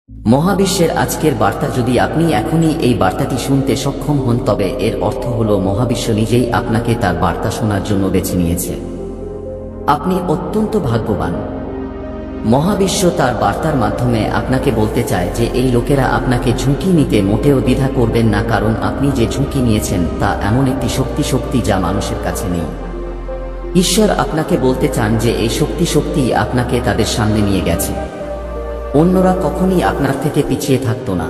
মহাবিশ্বের আজকের বার্তা যদি আপনি এখনই এই বার্তাটি শুনতে সক্ষম হন তবে এর অর্থ হল মহাবিশ্ব নিজেই আপনাকে তার বার্তা শোনার জন্য বেছে নিয়েছে। আপনি অত্যন্ত ভাগ্যবান। মহাবিশ্ব তার বার্তার মাধ্যমে আপনাকে বলতে চায় যে এই লোকেরা আপনাকে ঝুঁকি নিতে মোটেও দ্বিধা করবেন না, কারণ আপনি যে ঝুঁকি নিয়েছেন তা এমন একটি শক্তি যা মানুষের কাছে নেই। ঈশ্বর আপনাকে বলতে চান যে এই শক্তি আপনাকে তাদের সামনে নিয়ে গেছে। অন্যরা কখনই আপনার থেকে পিছিয়ে থাকতো না।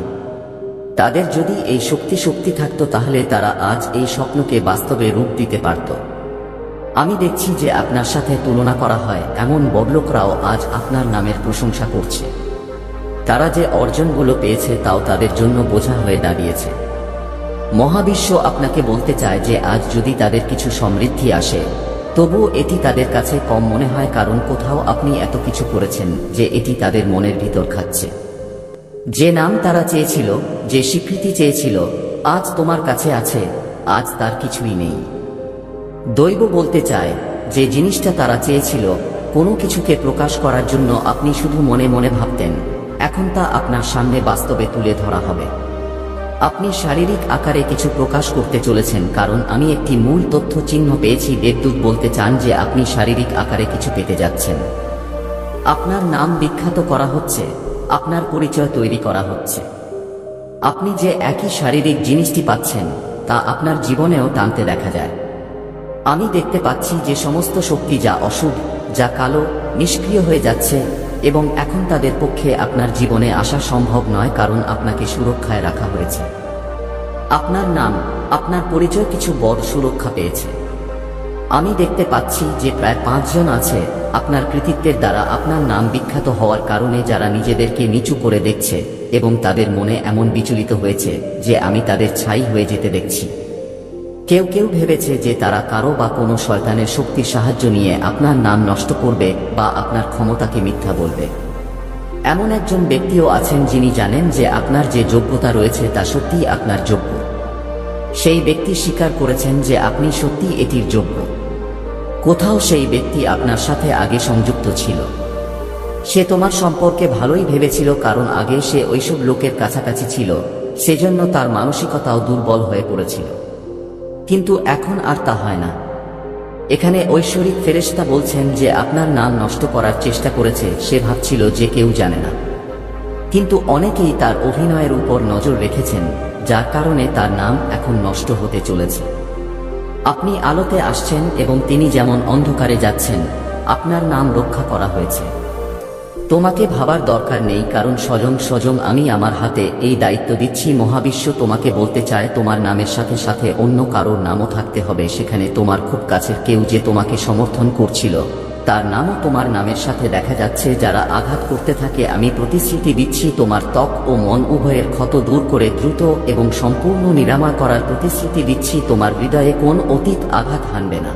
তাদের যদি এই শক্তি থাকতো তাহলে তারা আজ এই স্বপ্নকে বাস্তবে রূপ দিতে পারত। আমি দেখছি যে আপনার সাথে তুলনা করা হয় এমন বড়লোকরাও আজ আপনার নামের প্রশংসা করছে। তারা যে অর্জনগুলো পেয়েছে তাও তাদের জন্য বোঝা হয়ে দাঁড়িয়েছে। মহাবিশ্ব আপনাকে বলতে চায় যে আজ যদি তাদের কিছু সমৃদ্ধি আসে তবুও এটি তাদের কাছে কম মনে হয়, কারণ কোথাও আপনি এত কিছু করেছেন যে এটি তাদের মনের ভিতর খাচ্ছে। যে নাম তারা চেয়েছিল, যে স্বীকৃতি চেয়েছিল, আজ তোমার কাছে আছে, আজ তার কিছুই নেই। দৈব বলতে চায় যে জিনিসটা তারা চেয়েছিল, কোনো কিছুকে প্রকাশ করার জন্য আপনি শুধু মনে মনে ভাবতেন, এখন তা আপনার সামনে বাস্তবে তুলে ধরা হবে। আপনি শারীরিক আকারে কিছু প্রকাশ করতে চলেছেন, কারণ আমি একটি মূল তথ্য চিহ্ন পেয়েছি। দেবদূত বলতে চান যে আপনি শারীরিক আকারে কিছু পেতে যাচ্ছেন। আপনার নাম বিখ্যাত করা হচ্ছে, আপনার পরিচয় তৈরি করা হচ্ছে। আপনি যে একই শারীরিক জিনিসটি পাচ্ছেন তা আপনার জীবনেও টানতে দেখা যায়। আমি দেখতে পাচ্ছি যে সমস্ত শক্তি যা অশুভ, যা কালো, নিষ্ক্রিয় হয়ে যাচ্ছে এবং এখন তাদের পক্ষে আপনার জীবনে আসা সম্ভব নয়, কারণ আপনাকে সুরক্ষায় রাখা হয়েছে। আপনার নাম, আপনার পরিচয় কিছু বড় সুরক্ষা পেয়েছে। আমি দেখতে পাচ্ছি যে প্রায় 5 জন আছে আপনার কৃতিত্বের দ্বারা আপনার নাম বিখ্যাত হওয়ার কারণে, যারা নিজেদেরকে নিচু করে দেখছে এবং তাদের মনে এমন বিচলিত হয়েছে যে আমি তাদের ছাই হয়ে যেতে দেখছি। কেউ ভেবেছে যে তারা কারো বা কোনো শয়তানের শক্তির সাহায্য নিয়ে আপনার নাম নষ্ট করবে বা আপনার ক্ষমতাকে মিথ্যা বলবে। এমন একজন ব্যক্তিও আছেন যিনি জানেন যে আপনার যে যোগ্যতা রয়েছে তা সত্যিই আপনার যোগ্য। সেই ব্যক্তি স্বীকার করেছেন যে আপনি সত্যি এটির যোগ্য। কোথাও সেই ব্যক্তি আপনার সাথে আগে সংযুক্ত ছিল। সে তোমার সম্পর্কে ভালোই ভেবেছিল, কারণ আগে সে ওইসব লোকের কাছাকাছি ছিল, সেজন্য তার মানসিকতাও দুর্বল হয়ে পড়েছিল। কিন্তু এখন আর তা হয় না। এখানে ঐশ্বরিক ফেরেশতা বলছেন যে আপনার নাম নষ্ট করার চেষ্টা করেছে। সে ভাবছিল যে কেউ জানে না, কিন্তু অনেকেই তার অভিনয়ের উপর নজর রেখেছেন, যার কারণে তার নাম এখন নষ্ট হতে চলেছে। আপনি আলোতে আসছেন এবং তিনি যেমন অন্ধকারে যাচ্ছেন, আপনার নাম রক্ষা করা হয়েছে। তোমাকে ভাবার দরকার নেই, কারণ স্বয়ং আমি আমার হাতে এই দায়িত্ব দিচ্ছি। মহাবিশ্ব তোমাকে বলতে চায় তোমার নামের সাথে সাথে অন্য কারোর নামও থাকতে হবে। সেখানে তোমার খুব কাছের কেউ যে তোমাকে সমর্থন করছিল তার নামও তোমার নামের সাথে দেখা যাচ্ছে। যারা আঘাত করতে থাকে, আমি প্রতিশ্রুতি দিচ্ছি তোমার ত্বক ও মন উভয়ের ক্ষত দূর করে দ্রুত এবং সম্পূর্ণ নিরাময় করার প্রতিশ্রুতি দিচ্ছি। তোমার হৃদয়ে কোন অতীত আঘাত হানবে না।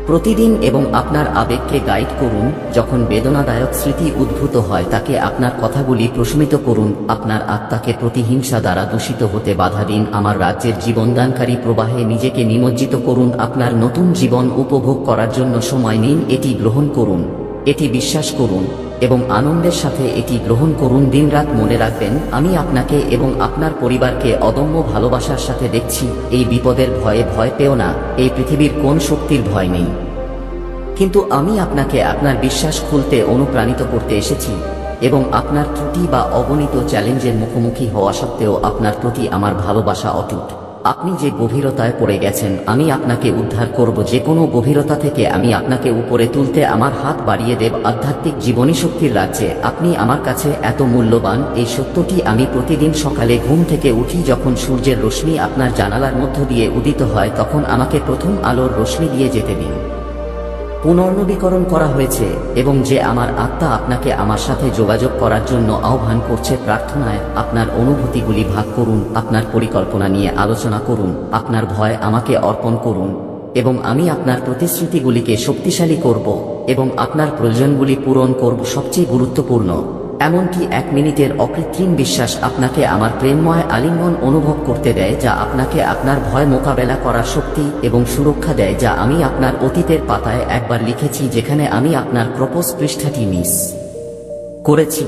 প্রতিদিন এবং আপনার আবেগকে গাইড করুন। যখন বেদনাদায়ক স্মৃতি উদ্ভূত হয় তাকে আপনার কথাগুলি প্রশমিত করুন। আপনার আত্মাকে প্রতিহিংসা দ্বারা দূষিত হতে বাধা দিন। আমার রাজ্যের জীবনদানকারী প্রবাহে নিজেকে নিমজ্জিত করুন। আপনার নতুন জীবন উপভোগ করার জন্য সময় নিন। এটি গ্রহণ করুন, এটি বিশ্বাস করুন এবং আনন্দের সাথে এটি গ্রহণ করুন। দিনরাত মনে রাখবেন, আমি আপনাকে এবং আপনার পরিবারকে অদম্য ভালোবাসার সাথে দেখছি। এই বিপদের ভয়ে ভয় পেও না। এই পৃথিবীর কোন শক্তির ভয় নেই, কিন্তু আমি আপনাকে আপনার বিশ্বাস খুলতে অনুপ্রাণিত করতে এসেছি এবং আপনার ত্রুটি বা অগণিত চ্যালেঞ্জের মুখোমুখি হওয়া সত্ত্বেও আপনার প্রতি আমার ভালোবাসা অটুট। আপনি যে গভীরতায় পড়ে গেছেন, আমি আপনাকে উদ্ধার করব। যে কোনো গভীরতা থেকে আমি আপনাকে উপরে তুলতে আমার হাত বাড়িয়ে দেব। আধ্যাত্মিক জীবনী শক্তির রাজ্যে আপনি আমার কাছে এত মূল্যবান, এই সত্যটি আমি প্রতিদিন সকালে ঘুম থেকে উঠি যখন সূর্যের রশ্মি আপনার জানালার মধ্য দিয়ে উদিত হয়, তখন আমাকে প্রথম আলোর রশ্মি দিয়ে যেতে দিন। পুনর্নবীকরণ করা হয়েছে এবং যে আমার আত্মা আপনাকে আমার সাথে যোগাযোগ করার জন্য আহ্বান করছে। প্রার্থনায় আপনার অনুভূতিগুলি ভাগ করুন, আপনার পরিকল্পনা নিয়ে আলোচনা করুন, আপনার ভয় আমাকে অর্পণ করুন এবং আমি আপনার প্রতিশ্রুতিগুলিকে শক্তিশালী করব এবং আপনার প্রয়োজনগুলি পূরণ করব। সবচেয়ে গুরুত্বপূর্ণ, এমনকি 1 মিনিটের অকৃত্রিম বিশ্বাস আপনাকে আমার প্রেমময় আলিঙ্গন অনুভব করতে দেয়, যা আপনাকে আপনার ভয় মোকাবেলা করার শক্তি এবং সুরক্ষা দেয়, যা আমি আপনার অতীতের পাতায় একবার লিখেছি, যেখানে আমি আপনার প্রপোজ পৃষ্ঠাটি মিস করেছি।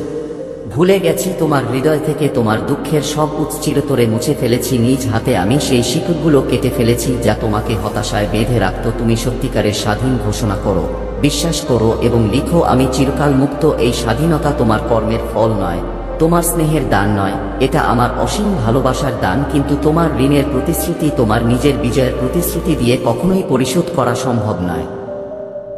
ভুলে গেছি তোমার হৃদয় থেকে তোমার দুঃখের সব চিরতরে মুছে ফেলেছি নিজ হাতে আমি সেই শিকড়গুলো কেটে ফেলেছি যা তোমাকে হতাশায় বেঁধে রাখত তুমি সত্যিকারের স্বাধীন ঘোষণা করো বিশ্বাস করো এবং লিখো আমি চিরকাল মুক্ত এই স্বাধীনতা তোমার কর্মের ফল নয় তোমার স্নেহের দান নয় এটা আমার অসীম ভালোবাসার দান কিন্তু তোমার ঋণের প্রতিশ্রুতি তোমার নিজের বিজয়ের প্রতিশ্রুতি দিয়ে কখনোই পরিশোধ করা সম্ভব নয়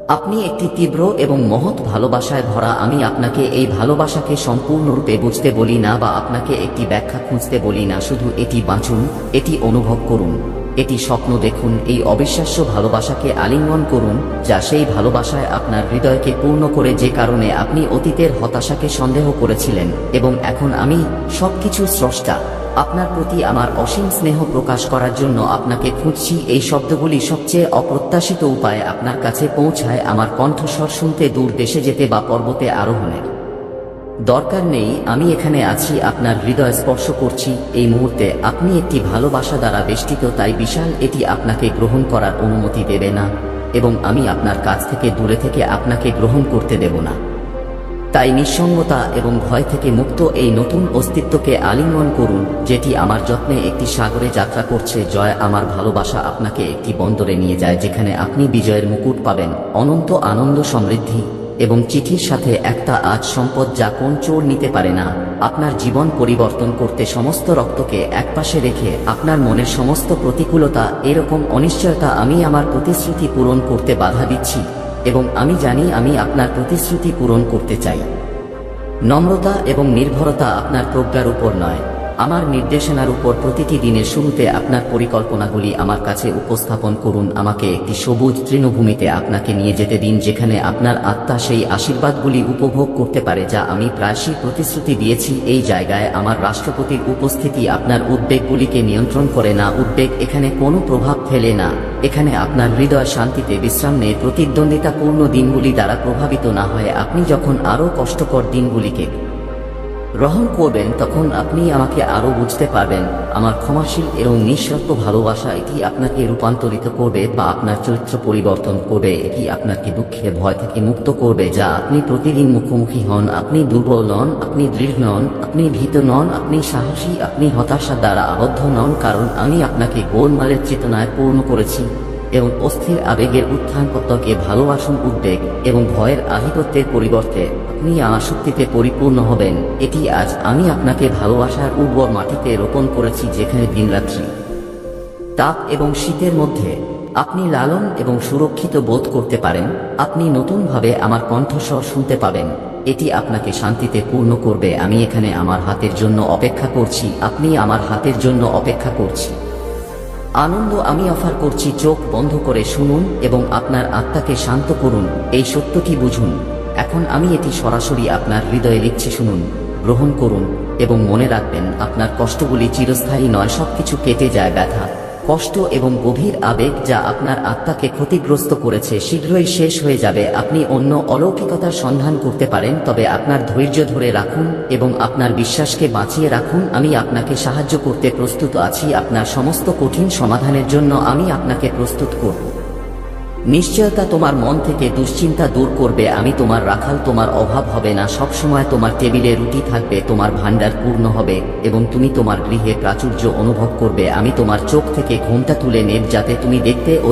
আপনি একটি তীব্র এবং মহৎ ভালোবাসায় ভরা আমি আপনাকে এই ভালোবাসাকে সম্পূর্ণরূপে বুঝতে বলি না বা আপনাকে একটি ব্যাখ্যা খুঁজতে বলি না শুধু এটি বাঁচুন এটি অনুভব করুন এটি স্বপ্ন দেখুন এই অবিশ্বাস্য ভালোবাসাকে আলিঙ্গন করুন যা সেই ভালোবাসায় আপনার হৃদয়কে পূর্ণ করে যে কারণে আপনি অতীতের হতাশাকে সন্দেহ করেছিলেন এবং এখন আমি সবকিছু স্রষ্টা আপনার প্রতি আমার অসীম স্নেহ প্রকাশ করার জন্য আপনাকে খুঁজছি এই শব্দগুলি সবচেয়ে অপ্রত্যাশিত উপায়ে আপনার কাছে পৌঁছায় আমার কণ্ঠস্বর শুনতে দূর দেশে যেতে বা পর্বতে আরোহণের দরকার নেই আমি এখানে আছি আপনার হৃদয় স্পর্শ করছি এই মুহূর্তে আপনি একটি ভালোবাসা দ্বারা বেষ্টিত তাই বিশাল এটি আপনাকে গ্রহণ করার অনুমতি দেবে না এবং আমি আপনার কাছ থেকে দূরে থেকে আপনাকে গ্রহণ করতে দেব না তাই নিঃসঙ্গতা এবং ভয় থেকে মুক্ত এই নতুন অস্তিত্বকে আলিঙ্গন করুন যেটি আমার যত্নে একটি সাগরে যাত্রা করছে জয় আমার ভালোবাসা আপনাকে একটি বন্দরে নিয়ে যায় যেখানে আপনি বিজয়ের মুকুট পাবেন অনন্ত আনন্দ সমৃদ্ধি এবং চিঠির সাথে একটা আজ সম্পদ যা কোন চোর নিতে পারে না আপনার জীবন পরিবর্তন করতে সমস্ত রক্তকে একপাশে রেখে আপনার মনের সমস্ত প্রতিকূলতা এরকম অনিশ্চয়তা আমি আমার প্রতিশ্রুতি পূরণ করতে বাধা দিচ্ছি এবং আমি জানি আমি আপনার প্রতিশ্রুতি পূরণ করতে চাই নম্রতা এবং নির্ভরতা আপনার প্রজ্ঞার উপর নয় আমার নির্দেশনার উপর প্রতিটি দিনের শুরুতে আপনার পরিকল্পনাগুলি আমার কাছে উপস্থাপন করুন আমাকে একটি সবুজ তৃণভূমিতে আপনাকে নিয়ে যেতে দিন যেখানে আপনার আত্মা সেই আশীর্বাদগুলি উপভোগ করতে পারে যা আমি প্রায়শই প্রতিশ্রুতি দিয়েছি এই জায়গায় আমার রাষ্ট্রপতির উপস্থিতি আপনার উদ্বেগগুলিকে নিয়ন্ত্রণ করে না উদ্বেগ এখানে কোনো প্রভাব ফেলে না এখানে আপনার হৃদয় শান্তিতে বিশ্রাম নেয় প্রতিদ্বন্দ্বিতাপূর্ণ দিনগুলি দ্বারা প্রভাবিত না হয়ে আপনি যখন আরও কষ্টকর দিনগুলিকে গ্রহণ করবেন তখন আপনি আমাকে আরও বুঝতে পারবেন আমার ক্ষমাশীল এবং নিঃস্বার্থ ভালোবাসা এটি আপনাকে রূপান্তরিত করবে বা আপনার চরিত্র পরিবর্তন করবে এটি আপনাকে দুঃখের ভয় থেকে মুক্ত করবে যা আপনি প্রতিদিন মুখোমুখি হন আপনি দুর্বল নন আপনি দৃঢ় নন আপনি ভীত নন আপনি সাহসী আপনি হতাশা দ্বারা আবদ্ধ নন কারণ আমি আপনাকে গোলমালের চেতনায় পূর্ণ করেছি এবং অস্থির আবেগের উত্থান পতকে ভালোবাসুন উদ্বেগ এবং ভয়ের আধিপত্যের পরিবর্তে আপনি আসক্তিতে পরিপূর্ণ হবেন এটি আজ আমি আপনাকে ভালোবাসার উর্বর মাটিতে রোপণ করেছি যেখানে দিনরাত্রি তাপ এবং শীতের মধ্যে আপনি লালন এবং সুরক্ষিত বোধ করতে পারেন আপনি নতুনভাবে আমার কণ্ঠস্বর শুনতে পাবেন এটি আপনাকে শান্তিতে পূর্ণ করবে আমি এখানে আমার হাতের জন্য অপেক্ষা করছি আপনি আমার হাতের জন্য অপেক্ষা করছি আনন্দ আমি অফার করছি চোখ বন্ধ করে শুনুন এবং আপনার আত্মাকে শান্ত করুন এই সত্যটি বুঝুন এখন আমি এটি সরাসরি আপনার হৃদয়ে লিখছি শুনুন গ্রহণ করুন এবং মনে রাখবেন আপনার কষ্টগুলি চিরস্থায়ী নয় সবকিছু কেটে যায় ব্যথা কষ্ট এবং গভীর আবেগ যা আপনার আত্মাকে ক্ষতিগ্রস্ত করেছে শীঘ্রই শেষ হয়ে যাবে আপনি অন্য অলৌকিকতার সন্ধান করতে পারেন তবে আপনার ধৈর্য ধরে রাখুন এবং আপনার বিশ্বাসকে বাঁচিয়ে রাখুন আমি আপনাকে সাহায্য করতে প্রস্তুত আছি আপনার সমস্ত কঠিন সমাধানের জন্য আমি আপনাকে প্রস্তুত করব নিশ্চয়তা তোমার মন থেকে দুশ্চিন্তা দূর করবে আমি তোমার রাখাল তোমার অভাব হবে না সব সময় তোমার টেবিলে রুটি থাকবে তোমার ভাণ্ডার পূর্ণ হবে এবং তুমি তোমার গৃহে প্রাচুর্য অনুভব করবে আমি তোমার চোখ থেকে ঘোমটা তুলে নেব যাতে তুমি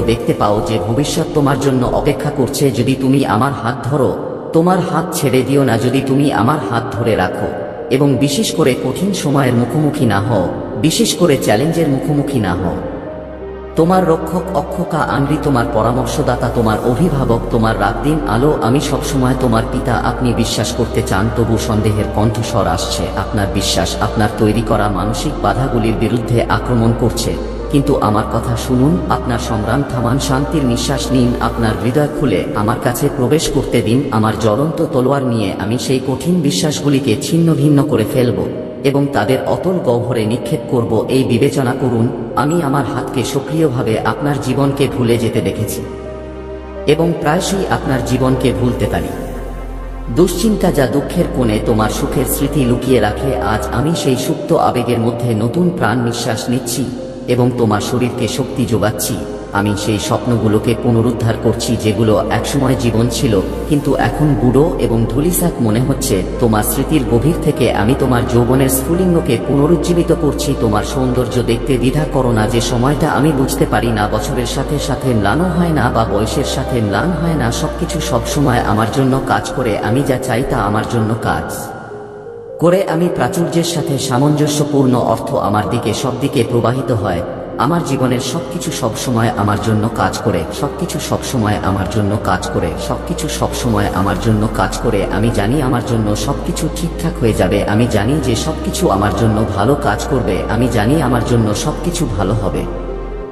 দেখতে পাও যে ভবিষ্যৎ তোমার জন্য অপেক্ষা করছে যদি তুমি আমার হাত ধরো তোমার হাত ছেড়ে দিও না যদি তুমি আমার হাত ধরে রাখো এবং বিশেষ করে কঠিন সময়ের মুখোমুখি না হও বিশেষ করে চ্যালেঞ্জের মুখোমুখি না হও তোমার রক্ষক অক্ষকা আনরি তোমার পরামর্শদাতা তোমার অভিভাবক তোমার রাতদিন আলো আমি সবসময় তোমার পিতা আপনি বিশ্বাস করতে চান তবু সন্দেহের কণ্ঠস্বর আসছে আপনার বিশ্বাস আপনার তৈরি করা মানসিক বাধাগুলির বিরুদ্ধে আক্রমণ করছে কিন্তু আমার কথা শুনুন আপনার সংগ্রাম থামান শান্তির নিঃশ্বাস নিন আপনার হৃদয় খুলে আমার কাছে প্রবেশ করতে দিন আমার জ্বলন্ত তলোয়ার নিয়ে আমি সেই কঠিন বিশ্বাসগুলিকে ছিন্ন ভিন্ন করে ফেলব এবং তাদের অতল গহ্বরে নিক্ষেপ করব এই বিবেচনা করুন আমি আমার হাতকে সক্রিয়ভাবে আপনার জীবনকে ভুলে যেতে দেখেছি এবং প্রায়শই আপনার জীবনকে ভুলতে পারি দুশ্চিন্তা যা দুঃখের কোণে তোমার সুখের স্মৃতি লুকিয়ে রাখে আজ আমি সেই সুপ্ত আবেগের মধ্যে নতুন প্রাণ নিঃশ্বাস নিচ্ছি এবং তোমার শরীরকে শক্তি যোগাচ্ছি আমি সেই স্বপ্নগুলোকে পুনরুদ্ধার করছি যেগুলো একসময় জীবন ছিল কিন্তু এখন বুড়ো এবং ধূলিসাৎ মনে হচ্ছে। তোমার স্মৃতির গভীর থেকে আমি তোমার যৌবনের স্ফুলিঙ্গকে পুনরুজ্জীবিত করছি। তোমার সৌন্দর্য দেখতে দ্বিধা করো না। যে সময়টা আমি বুঝতে পারি না, বছরের সাথে সাথে ম্লান হয় না বা বয়সের সাথে ম্লান হয় না, সবকিছু সবসময় আমার জন্য কাজ করে। আমি যা চাই তা আমার জন্য কাজ করে। আমি প্রাচুর্যের সাথে সামঞ্জস্যপূর্ণ অর্থ আমার দিকে সব দিকে প্রবাহিত হয়। আমার জীবনের সবকিছু সবসময় আমার জন্য কাজ করে, সবকিছু সবসময় আমার জন্য কাজ করে, সবকিছু সবসময় আমার জন্য কাজ করে। আমি জানি আমার জন্য সবকিছু ঠিকঠাক হয়ে যাবে। আমি জানি যে সবকিছু আমার জন্য ভালো কাজ করবে। আমি জানি আমার জন্য সবকিছু ভালো হবে।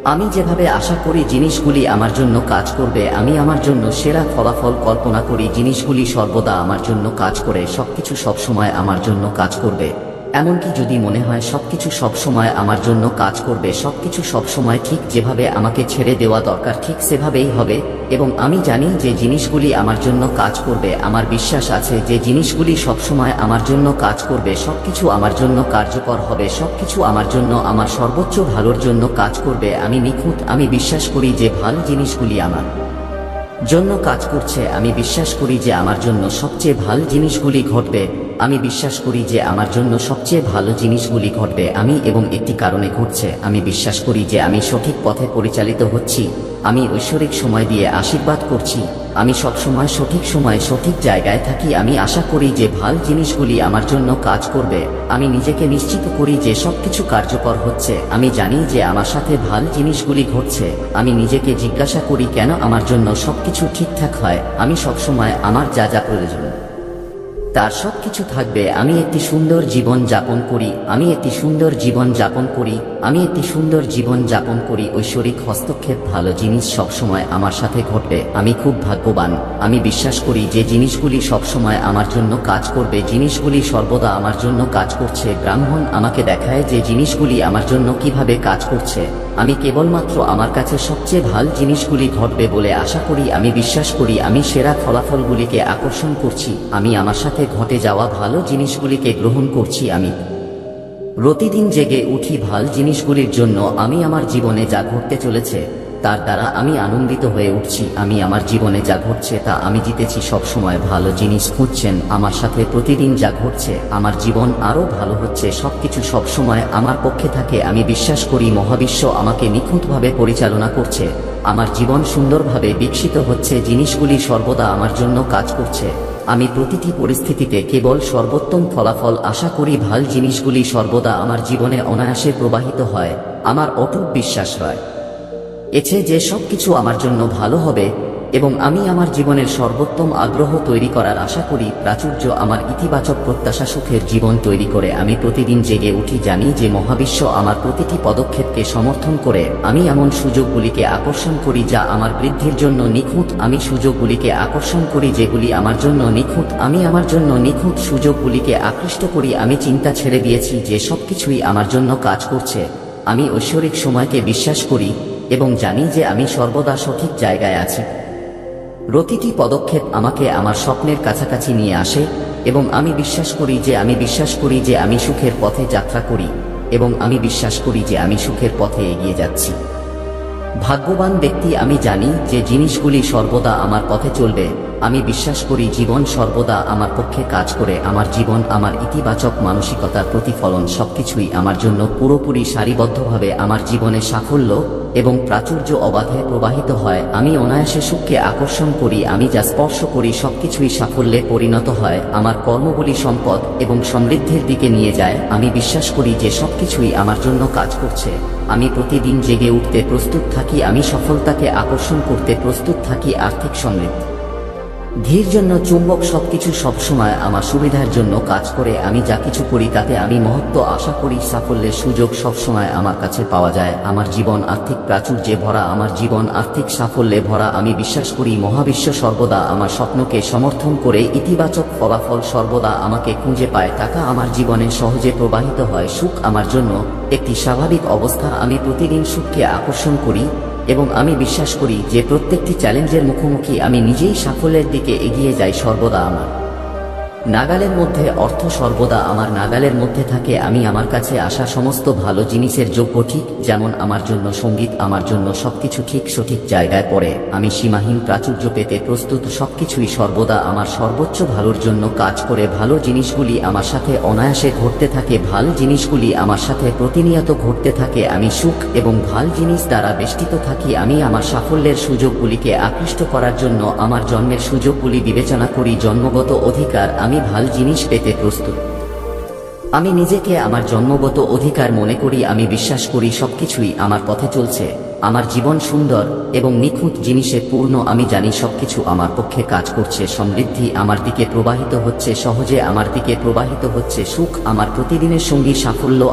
আমি যেভাবে আশা করি জিনিসগুলি আমার জন্য কাজ করবে, আমি আমার জন্য সেরা ফলাফল কল্পনা করি। জিনিসগুলি সর্বদা আমার জন্য কাজ করে, সবকিছু সবসময় আমার জন্য কাজ করবে। এমনকি যদি মনে হয় সবকিছু সবসময় আমার জন্য কাজ করবে, সবকিছু সবসময় ঠিক যেভাবে আমাকে ছেড়ে দেওয়া দরকার ঠিক সেভাবেই হবে। এবং আমি জানি যে জিনিসগুলি আমার জন্য কাজ করবে। আমার বিশ্বাস আছে যে জিনিসগুলি সবসময় আমার জন্য কাজ করবে, সবকিছু আমার জন্য কার্যকর হবে, সবকিছু আমার জন্য আমার সর্বোচ্চ ভালোর জন্য কাজ করবে। আমি নিখুঁত। আমি বিশ্বাস করি যে ভালো জিনিসগুলি আমার জন্য কাজ করছে। আমি বিশ্বাস করি যে আমার জন্য সবচেয়ে ভালো জিনিসগুলি ঘটবে। আমি বিশ্বাস করি যে আমার জন্য সবচেয়ে ভালো জিনিসগুলি ঘটবে। আমি এবং একটি কারণে ঘটছে। আমি বিশ্বাস করি যে আমি সঠিক পথে পরিচালিত হচ্ছি। আমি ঐশ্বরিক সময় দিয়ে আশীর্বাদ করছি। আমি সবসময় সঠিক সময়ে সঠিক জায়গায় থাকি। আমি আশা করি যে ভালো জিনিসগুলি আমার জন্য কাজ করবে। আমি নিজেকে নিশ্চিত করি যে সবকিছু কার্যকর হচ্ছে। আমি জানি যে আমার সাথে ভালো জিনিসগুলি ঘটছে। আমি নিজেকে জিজ্ঞাসা করি কেন আমার জন্য সবকিছু ঠিকঠাক হয়। আমি সবসময় আমার যা যা প্রয়োজন তার সবকিছু থাকবে। আমি একটি সুন্দর জীবন যাপন করি। আমি একটি সুন্দর জীবন যাপন করি। আমি একটি সুন্দর জীবন যাপন করি। ঐশ্বরিক হস্তক্ষেপ, ভালো জিনিস সবসময় আমার সাথে ঘটবে। আমি খুব ভাগ্যবান। আমি বিশ্বাস করি যে জিনিসগুলি সবসময় আমার জন্য কাজ করবে। জিনিসগুলি সর্বদা আমার জন্য কাজ করছে। ব্রাহ্মণ আমাকে দেখায় যে জিনিসগুলি আমার জন্য কিভাবে কাজ করছে। আমি কেবলমাত্র আমার কাছে সবচেয়ে ভালো জিনিসগুলি ঘটবে বলে আশা করি। আমি বিশ্বাস করি আমি সেরা ফলাফলগুলিকে আকর্ষণ করছি। আমি আমার সাথে ঘটে যাওয়া ভালো জিনিসগুলিকে গ্রহণ করছি। আমি প্রতিদিন জেগে উঠি ভালো জিনিসগুলির জন্য। আমি আমার জীবনে যা ঘটতে চলেছে তার দ্বারা আমি আনন্দিত হয়ে উঠছি। আমি আমার জীবনে যা ঘটছে তা আমি জিতেছি। সবসময় ভালো জিনিস খুঁজছেন আমার সাথে। প্রতিদিন যা ঘটছে আমার জীবন আরও ভালো হচ্ছে। সবকিছু সবসময় আমার পক্ষে থাকে। আমি বিশ্বাস করি মহাবিশ্ব আমাকে নিখুঁতভাবে পরিচালনা করছে। আমার জীবন সুন্দরভাবে বিকশিত হচ্ছে। জিনিসগুলি সর্বদা আমার জন্য কাজ করছে। আমি প্রতিটি পরিস্থিতিতে কেবল সর্বোত্তম ফলাফল আশা করি। ভালো জিনিসগুলি সর্বদা আমার জীবনে অনায়াসে প্রবাহিত হয়। আমার অটুট বিশ্বাস হয় এছে যে সবকিছু আমার জন্য ভালো হবে এবং আমি আমার জীবনের সর্বোত্তম আগ্রহ তৈরি করার আশা করি। প্রাচুর্য আমার ইতিবাচক প্রত্যাশা সুখের জীবন তৈরি করে। আমি প্রতিদিন জেগে উঠি জানি যে মহাবিশ্ব আমার প্রতিটি পদক্ষেপকে সমর্থন করে। আমি এমন সুযোগগুলিকে আকর্ষণ করি যা আমার বৃদ্ধির জন্য নিখুঁত। আমি সুযোগগুলিকে আকর্ষণ করি যেগুলি আমার জন্য নিখুঁত। আমি আমার জন্য নিখুঁত সুযোগগুলিকে আকৃষ্ট করি। আমি চিন্তা ছেড়ে দিয়েছি যে সবকিছুই আমার জন্য কাজ করছে। আমি ঐশ্বরিক সময়কে বিশ্বাস করি এবং জানি যে আমি সর্বদা সঠিক জায়গায় আছি। প্রতিটি পদক্ষেপ আমাকে আমার স্বপ্নের কাছাকাছি নিয়ে আসে এবং আমি বিশ্বাস করি যে আমি সুখের পথে যাত্রা করি এবং আমি বিশ্বাস করি যে আমি সুখের পথে এগিয়ে যাচ্ছি। ভাগ্যবান ব্যক্তি। আমি জানি যে জিনিসগুলি সর্বদা আমার পথে চলবে। আমি বিশ্বাস করি জীবন সর্বদা আমার পক্ষে কাজ করে। আমার জীবন আমার ইতিবাচক মানসিকতার প্রতিফলন। সবকিছুই আমার জন্য পুরোপুরি সারিবদ্ধভাবে আমার জীবনে সাফল্য এবং প্রাচুর্য অবাধে প্রবাহিত হয়। আমি অনায়াসে সুখকে আকর্ষণ করি। আমি যা স্পর্শ করি সবকিছুই সাফল্যে পরিণত হয়। আমার কর্মগুলি সম্পদ এবং সমৃদ্ধির দিকে নিয়ে যায়। আমি বিশ্বাস করি যে সবকিছুই আমার জন্য কাজ করছে। আমি প্রতিদিন জেগে উঠতে প্রস্তুত থাকি। আমি সফলতাকে আকর্ষণ করতে প্রস্তুত থাকি। আর্থিক সমৃদ্ধি ধীর জন্য চুম্বক। সবকিছু সবসময় আমার সুবিধার জন্য কাজ করে। আমি যা কিছু করি তাতে আমি মহত্ব আশা করি। সাফল্যের সুযোগ সবসময় আমার কাছে পাওয়া যায়। আমার জীবন আর্থিক প্রাচুর্যে ভরা। আমার জীবন আর্থিক সাফল্যে ভরা। আমি বিশ্বাস করি মহাবিশ্ব সর্বদা আমার স্বপ্নকে সমর্থন করে। ইতিবাচক ফলাফল সর্বদা আমাকে খুঁজে পায়। টাকা আমার জীবনে সহজে প্রবাহিত হয়। সুখ আমার জন্য একটি স্বাভাবিক অবস্থা। আমি প্রতিদিন সুখকে আকর্ষণ করি এবং আমি বিশ্বাস করি যে প্রত্যেকটি চ্যালেঞ্জের মুখোমুখি আমি নিজেই সাফল্যের দিকে এগিয়ে যাই। সর্বদা আমার নাগালের মধ্যে অর্থ সর্বদা আমার নাগালের মধ্যে থাকে। আমি আমার কাছে আসা সমস্ত ভালো জিনিসের যোগ্য, ঠিক যেমন আমার জন্য সঙ্গীত, আমার জন্য সবকিছু ঠিক সঠিক জায়গায় পড়ে। আমি সীমাহীন প্রাচুর্য পেতে প্রস্তুত। সবকিছুই সর্বদা আমার সর্বোচ্চ ভালোর জন্য কাজ করে। ভালো জিনিসগুলি আমার সাথে অনায়াসে ঘটতে থাকে, ভালো জিনিসগুলি আমার সাথে প্রতিনিয়ত ঘটতে থাকে। আমি সুখ এবং ভাল জিনিস দ্বারা বেষ্টিত থাকি। আমি আমার সাফল্যের সুযোগগুলিকে আকৃষ্ট করার জন্য আমার জন্মের সুযোগগুলি বিবেচনা করি। জন্মগত অধিকার, আমি ভাল জিনিস পেতে প্রস্তুত। আমি নিজেকে আমার জন্মগত অধিকার মনে করি। আমি বিশ্বাস করি সবকিছুই আমার পথে চলছে। আমার জীবন সুন্দর এবং নিখুঁত জিনিসে পূর্ণ। আমি জানি সবকিছু আমার পক্ষে কাজ করছে। সমৃদ্ধি আমার দিকে প্রবাহিত হচ্ছে, সহজে আমার দিকে প্রবাহিত হচ্ছে। সুখ আমার প্রতিদিনের সঙ্গী, সাফল্য